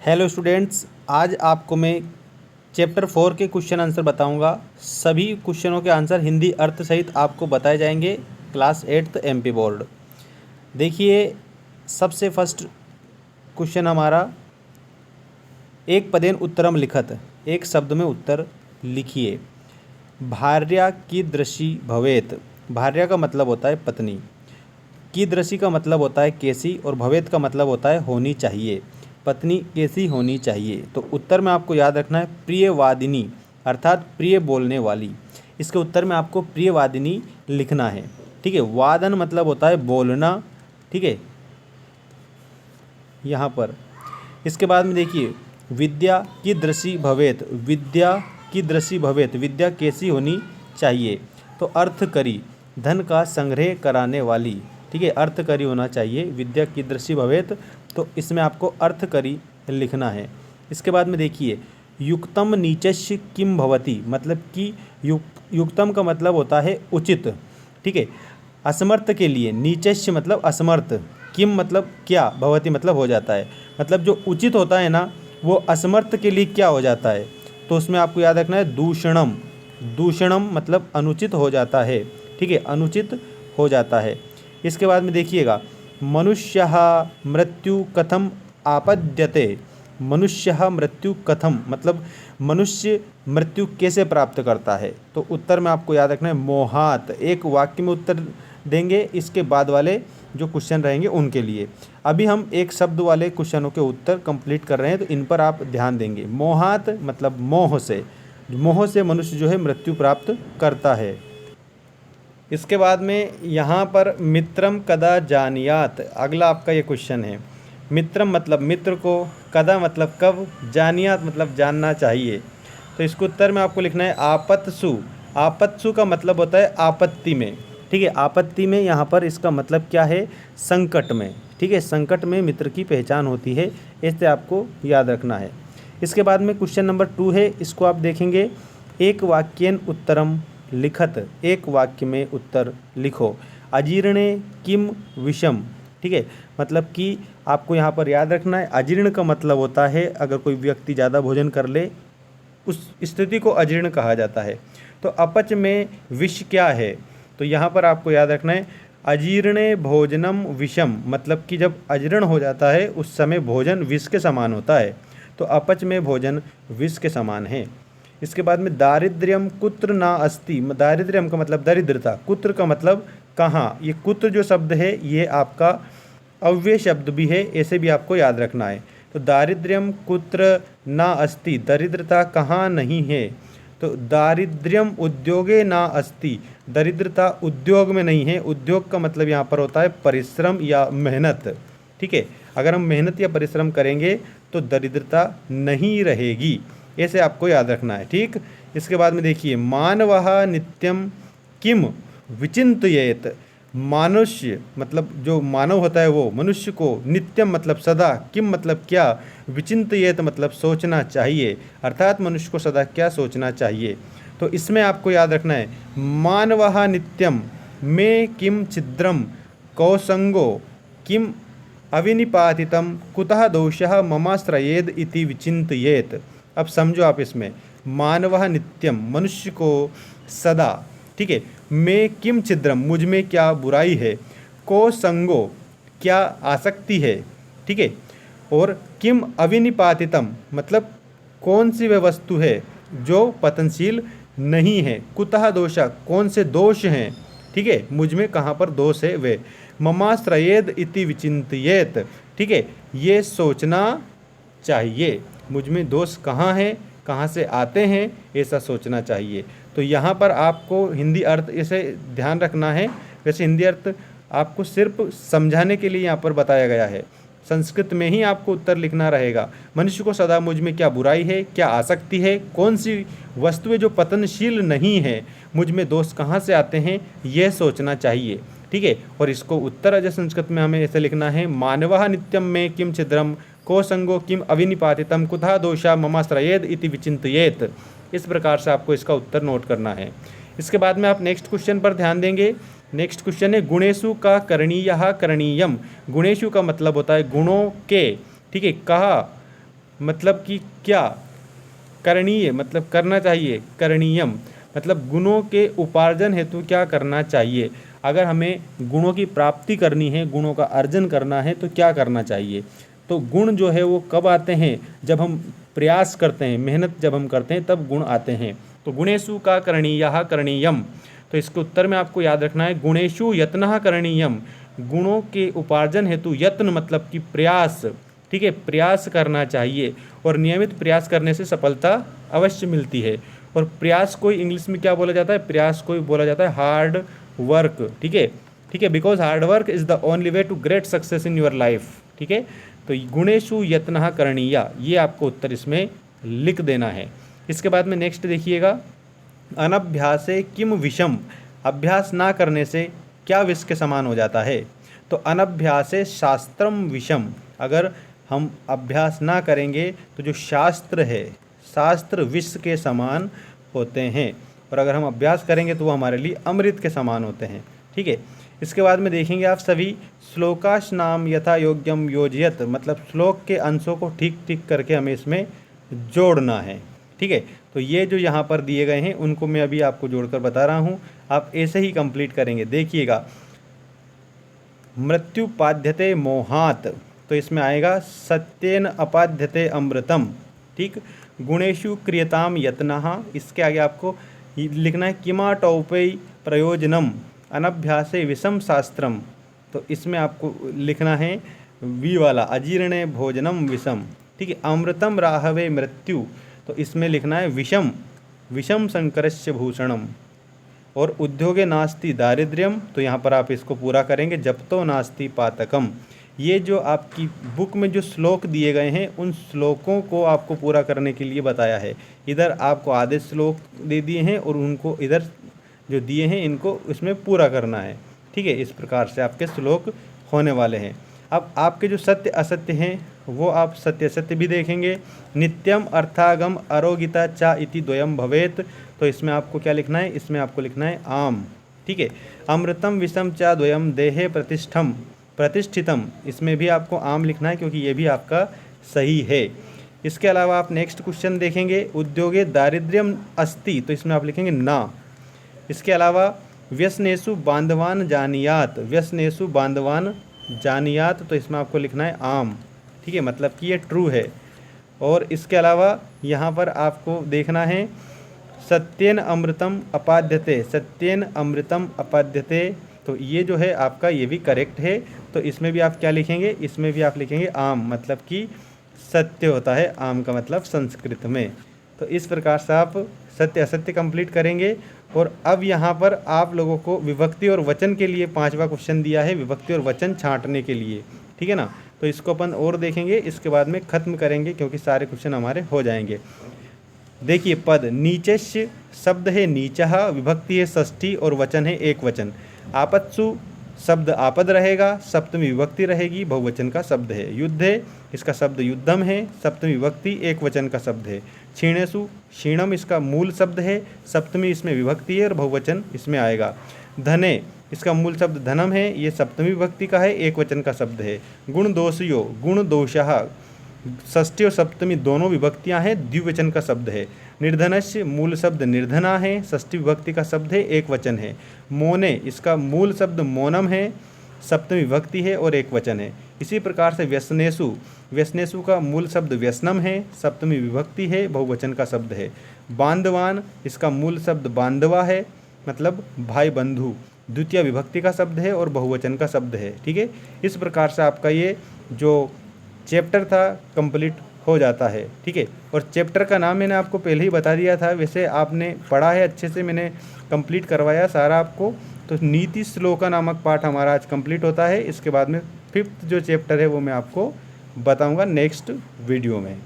Hello students, आज आपको मैं चैप्टर 4 के क्वेश्चन आंसर बताऊंगा। सभी क्वेश्चनों के आंसर हिंदी अर्थ सहित आपको बताए जाएंगे। Class 8th MP board. देखिए, सबसे फर्स्ट क्वेश्चन हमारा, एक पदेन उत्तरम लिखत, एक शब्द में उत्तर लिखिए। भार्या कीदृशी भवेत। भार्या का मतलब होता है पत्नी, कीदृशी का मतलब होता है कैसी, और भवेत का मतलब होता है होनी चाहिए। पत्नी कैसी होनी चाहिए। तो उत्तर में आपको याद रखना है प्रियवादिनी, अर्थात प्रिय बोलने वाली। इसके उत्तर में आपको प्रियवादिनी लिखना है। ठीक है, वादन मतलब होता है बोलना। ठीक है, यहाँ पर इसके बाद में देखिए, विद्या कीदृशी भवेत। विद्या कीदृशी भवेत, विद्या कैसी होनी चाहिए। तो अर्थ करी, धन का संग्रह कराने वाली। ठीक है, अर्थ करी होना चाहिए। विद्या कीदृशी भवेत, तो इसमें आपको अर्थ करी लिखना है। इसके बाद में देखिए, युक्तम नीचस्य किम भवति, मतलब कि युक्तम का मतलब होता है उचित। ठीक है, असमर्थ के लिए नीचस्य मतलब असमर्थ, किम मतलब क्या, भवति मतलब हो जाता है। मतलब जो उचित होता है ना, वो असमर्थ के लिए क्या हो जाता है। तो उसमें आपको याद रखना है दूषणम। दूषणम मतलब अनुचित हो जाता है। ठीक है, अनुचित हो जाता है। इसके बाद में देखिएगा, मनुष्यः मृत्यु कथम आपद्यते। मनुष्यः मृत्यु कथम मतलब मनुष्य मृत्यु कैसे प्राप्त करता है। तो उत्तर में आपको याद रखना है मोहात। एक वाक्य में उत्तर देंगे, इसके बाद वाले जो क्वेश्चन रहेंगे उनके लिए। अभी हम एक शब्द वाले क्वेश्चनों के उत्तर कंप्लीट कर रहे हैं, तो इन पर आप ध्यान देंगे। मोहात मतलब मोह से, मोह से मनुष्य जो है मृत्यु प्राप्त करता है। इसके बाद में यहाँ पर मित्रम कदा जानियात, अगला आपका ये क्वेश्चन है। मित्रम मतलब मित्र को, कदा मतलब कब, जानियात मतलब जानना चाहिए। तो इसको उत्तर में आपको लिखना है आपत्सु। आपत्सु का मतलब होता है आपत्ति में। ठीक है, आपत्ति में यहाँ पर इसका मतलब क्या है, संकट में। ठीक है, संकट में मित्र की पहचान होती है, इससे आपको याद रखना है। इसके बाद में क्वेश्चन नंबर 2 है, इसको आप देखेंगे। एक वाक्यन उत्तरम लिखत, एक वाक्य में उत्तर लिखो। अजीर्णे किम विषम। ठीक है, मतलब कि आपको यहाँ पर याद रखना है, अजीर्ण का मतलब होता है अगर कोई व्यक्ति ज़्यादा भोजन कर ले, उस स्थिति को अजीर्ण कहा जाता है। तो अपच में विष क्या है। तो यहाँ पर आपको याद रखना है अजीर्णे भोजनम विषम, मतलब कि जब अजीर्ण हो जाता है उस समय भोजन विष के समान होता है। तो अपच में भोजन विष के समान है। इसके बाद में दारिद्र्यम कुत्र ना अस्ति। दारिद्र्यम का मतलब दरिद्रता, कुत्र का मतलब कहाँ। ये कुत्र जो शब्द है ये आपका अव्यय शब्द भी है, ऐसे भी आपको याद रखना है। तो दारिद्र्यम कुत्र ना अस्ति, दरिद्रता कहाँ नहीं है। तो दारिद्र्यम उद्योगे ना अस्ति, दरिद्रता उद्योग में नहीं है। उद्योग का मतलब यहाँ पर होता है परिश्रम या मेहनत। ठीक है, अगर हम मेहनत या परिश्रम करेंगे तो दरिद्रता नहीं रहेगी, ऐसे आपको याद रखना है। ठीक, इसके बाद में देखिए, मानवः नित्यम किम विचिन्तयेत। मनुष्य मतलब जो मानव होता है वो मनुष्य को, नित्यम मतलब सदा, किम मतलब क्या, विचिन्तयेत मतलब सोचना चाहिए, अर्थात मनुष्य को सदा क्या सोचना चाहिए। तो इसमें आपको याद रखना है मानवः नित्यम मे किम छिद्रम कौसंगो किम अविनिपातितम कुतः दोषः ममाश्रयेद इति विचिन्तयेत। अब समझो आप इसमें, मानवः नित्यम मनुष्य को सदा, ठीक है, मैं किम छिद्रम मुझ में क्या बुराई है, को संगो क्या आसक्ति है, ठीक है, और किम अविनिपातितम मतलब कौन सी वह वस्तु है जो पतनशील नहीं है, कुतः दोषा कौन से दोष हैं, ठीक है, मुझ में कहाँ पर दोष है वे, ममाश्रयेद इति विचिन्तयेत। ठीक है, ये सोचना चाहिए, मुझ में दोष कहाँ है, कहाँ से आते हैं, ऐसा सोचना चाहिए। तो यहाँ पर आपको हिंदी अर्थ ऐसे ध्यान रखना है। वैसे हिंदी अर्थ आपको सिर्फ समझाने के लिए यहाँ पर बताया गया है, संस्कृत में ही आपको उत्तर लिखना रहेगा। मनुष्य को सदा मुझ में क्या बुराई है, क्या आसक्ति है, कौन सी वस्तुएं जो पतनशील नहीं है, मुझ में दोष कहाँ से आते हैं, यह सोचना चाहिए। ठीक है, और इसको उत्तर अजय संस्कृत में हमें ऐसे लिखना है, मानवः नित्यम में किम छिद्रम को संगो किम अविनिपातितम कुतः दोषा ममाश्रयेद इति विचिन्तयेत। इस प्रकार से आपको इसका उत्तर नोट करना है। इसके बाद में आप नेक्स्ट क्वेश्चन पर ध्यान देंगे। नेक्स्ट क्वेश्चन है गुणेशु का करणीयः करणीयम। गुणेशु का मतलब होता है गुणों के, ठीक है, कहा मतलब कि क्या, करणीय मतलब करना चाहिए, करणीयम मतलब गुणों के उपार्जन हेतु क्या करना चाहिए। अगर हमें गुणों की प्राप्ति करनी है, गुणों का अर्जन करना है तो क्या करना चाहिए। तो गुण जो है वो कब आते हैं, जब हम प्रयास करते हैं, मेहनत जब हम करते हैं तब गुण आते हैं। तो गुणेषु का करणीयः करणीयम, तो इसके उत्तर में आपको याद रखना है गुणेषु यत्नः करणीयम, गुणों के उपार्जन हेतु यत्न मतलब कि प्रयास, ठीक है, प्रयास करना चाहिए और नियमित प्रयास करने से सफलता अवश्य मिलती है। और प्रयास को इंग्लिश में क्या बोला जाता है, प्रयास को बोला जाता है हार्ड वर्क, ठीक है, ठीक है, because hard work is the only way to great success in your life, ठीक है। तो गुणेषु यत्नः करणीया, ये आपको उत्तर इसमें लिख देना है। इसके बाद में नेक्स्ट देखिएगा, अनभ्यासे किम विषम, अभ्यास ना करने से क्या विष के समान हो जाता है। तो अनभ्यासे शास्त्रम विषम, अगर हम अभ्यास ना करेंगे तो जो शास्त्र है, शास्त्र विष के समान होते हैं, और अगर हम अभ्यास करेंगे तो वो हमारे लिए अमृत के समान होते हैं, ठीक है। इसके बाद में देखेंगे आप सभी, श्लोकाश नाम यथा योग्यम योजयत, मतलब श्लोक के अंशों को ठीक ठीक करके हमें इसमें जोड़ना है, ठीक है। तो ये जो यहाँ पर दिए गए हैं उनको मैं अभी आपको जोड़कर बता रहा हूँ, आप ऐसे ही कंप्लीट करेंगे। देखिएगा, मृत्यु पाध्यते मोहात, तो इसमें आएगा सत्येन अपाध्यते अमृतम, ठीक। गुणेषु क्रियताम यत्नः, इसके आगे आपको लिखना है किमाटौपै प्रयोजनम अनभ्यासे विषम शास्त्रम, तो इसमें आपको लिखना है वी वाला, अजीर्णे भोजनम विषम, ठीक है। अमृतम राहवे मृत्यु, तो इसमें लिखना है विषम, विषम संकरस्य भूषणम। और उद्योगे नास्ति दारिद्र्यम, तो यहाँ पर आप इसको पूरा करेंगे, जप्तो नास्ति पातकम। ये जो आपकी बुक में जो श्लोक दिए गए हैं उन श्लोकों को आपको पूरा करने के लिए बताया है। इधर आपको आधे श्लोक दे दिए हैं और उनको इधर जो दिए हैं इनको इसमें पूरा करना है, ठीक है। इस प्रकार से आपके श्लोक होने वाले हैं। अब आपके जो सत्य असत्य हैं वो आप सत्य असत्य भी देखेंगे। नित्यम अर्थागम अरोगिता चा इति द्वयम भवेत, तो इसमें आपको क्या लिखना है, इसमें आपको लिखना है आम, ठीक है। अमृतम विषम चा द्वयम देहे प्रतिष्ठम प्रतिष्ठितम, इसमें भी आपको आम लिखना है क्योंकि ये भी आपका सही है। इसके अलावा आप नेक्स्ट क्वेश्चन देखेंगे, उद्योगे दारिद्र्यम अस्ति, तो इसमें आप लिखेंगे ना। इसके अलावा व्यसनेषु बांधवान जानियात, व्यसनेषु बांधवान जानियात, तो इसमें आपको लिखना है आम, ठीक है, मतलब कि ये ट्रू है। और इसके अलावा यहाँ पर आपको देखना है सत्येन अमृतम अपाद्यते, सत्येन अमृतम अपाद्यते, तो ये जो है आपका ये भी करेक्ट है। तो इसमें भी आप क्या लिखेंगे, इसमें भी आप लिखेंगे आम, मतलब कि सत्य होता है आम का मतलब संस्कृत में। तो इस प्रकार से आप सत्य असत्य कंप्लीट करेंगे। और अब यहाँ पर आप लोगों को विभक्ति और वचन के लिए 5वां क्वेश्चन दिया है, विभक्ति और वचन छांटने के लिए, ठीक है ना। तो इसको अपन और देखेंगे, इसके बाद में ख़त्म करेंगे क्योंकि सारे क्वेश्चन हमारे हो जाएंगे। देखिए, पद नीचस्य शब्द है नीचः, विभक्ति है षष्ठी और वचन है एक वचन। आपत्सु शब्द आपद रहेगा, सप्तमी विभक्ति रहेगी, बहुवचन का शब्द है। युद्ध है, इसका शब्द युद्धम है, सप्तमी विभक्ति एक वचन का शब्द है। क्षीणेषु क्षीणम इसका मूल शब्द है, सप्तमी इसमें विभक्ति है और बहुवचन इसमें आएगा। धने इसका मूल शब्द धनम है, ये सप्तमी विभक्ति का है, एक वचन का शब्द है। गुण दोषयो गुण दोषः, षष्ठी और सप्तमी दोनों विभक्तियां हैं, द्विवचन का शब्द है। निर्धनस्य मूल शब्द निर्धना है, षष्ठी विभक्ति का शब्द है, एक वचन है। मोने इसका मूल शब्द मोनम है, सप्तमी विभक्ति है और एक वचन है। इसी प्रकार से व्यसनेषु, व्यसनेषु का मूल शब्द व्यसनम है, सप्तमी विभक्ति है, बहुवचन का शब्द है। बांधवान इसका मूल शब्द बांधवा है, मतलब भाई बंधु, द्वितीय विभक्ति का शब्द है और बहुवचन का शब्द है, ठीक है। इस प्रकार से आपका ये जो चैप्टर था कंप्लीट हो जाता है, ठीक है। और चैप्टर का नाम मैंने आपको पहले ही बता दिया था, वैसे आपने पढ़ा है अच्छे से, मैंने कंप्लीट करवाया सारा आपको। तो नीति श्लोका नामक पाठ हमारा आज कंप्लीट होता है। इसके बाद में 5th जो चैप्टर है वो मैं आपको बताऊंगा नेक्स्ट वीडियो में।